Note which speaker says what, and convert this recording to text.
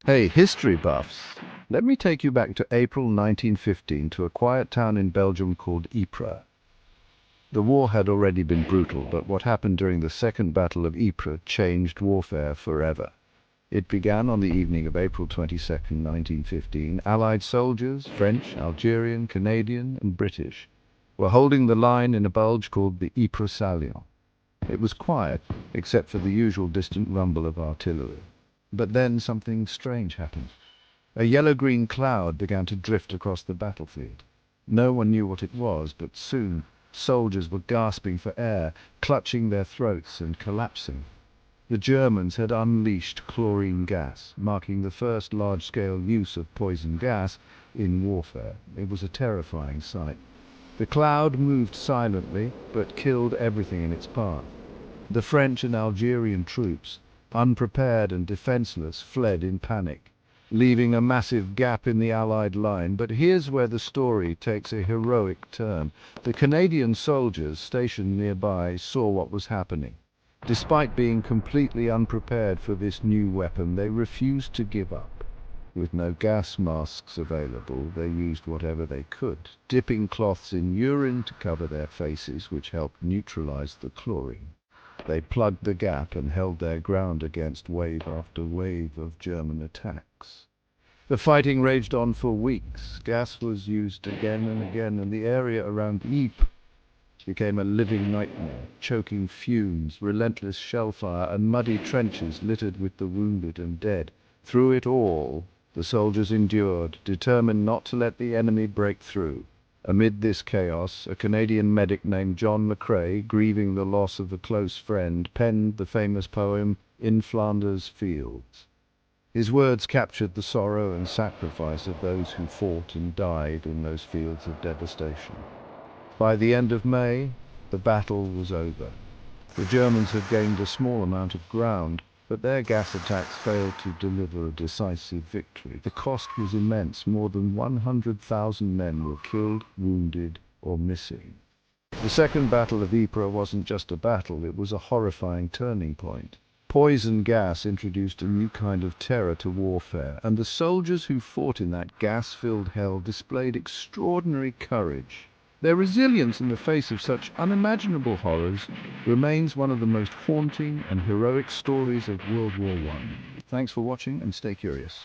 Speaker 1: Hey, history buffs! Let me take you back to April 1915 to a quiet town in Belgium called Ypres. The war had already been brutal, but what happened during the Second Battle of Ypres changed warfare forever. It began on the evening of April 22nd, 1915. Allied soldiers, French, Algerian, Canadian, and British, were holding the line in a bulge called the Ypres salient. It was quiet, except for the usual distant rumble of artillery. But then something strange happened. A yellow-green cloud began to drift across the battlefield. No one knew what it was, but soon soldiers were gasping for air, clutching their throats and collapsing. The Germans had unleashed chlorine gas, marking the first large-scale use of poison gas in warfare. It was a terrifying sight. The cloud moved silently, but killed everything in its path. The French and Algerian troops, unprepared and defenseless, fled in panic, leaving a massive gap in the Allied line. But here's where the story takes a heroic turn. The Canadian soldiers stationed nearby saw what was happening. Despite being completely unprepared for this new weapon, they refused to give up. With no gas masks available, they used whatever they could, dipping cloths in urine to cover their faces, which helped neutralize the chlorine. They plugged the gap and held their ground against wave after wave of German attacks. The fighting raged on for weeks. Gas was used again and again, and the area around Ypres became a living nightmare. Choking fumes, relentless shellfire, and muddy trenches littered with the wounded and dead. Through it all, the soldiers endured, determined not to let the enemy break through. Amid this chaos, a Canadian medic named John McCrae, grieving the loss of a close friend, penned the famous poem "In Flanders Fields." His words captured the sorrow and sacrifice of those who fought and died in those fields of devastation. By the end of May, the battle was over. The Germans had gained a small amount of ground, but their gas attacks failed to deliver a decisive victory. The cost was immense. More than 100,000 men were killed, wounded, or missing. The Second Battle of Ypres wasn't just a battle, it was a horrifying turning point. Poison gas introduced a new kind of terror to warfare, and the soldiers who fought in that gas-filled hell displayed extraordinary courage. Their resilience in the face of such unimaginable horrors remains one of the most haunting and heroic stories of World War I. Thanks for watching, and stay curious.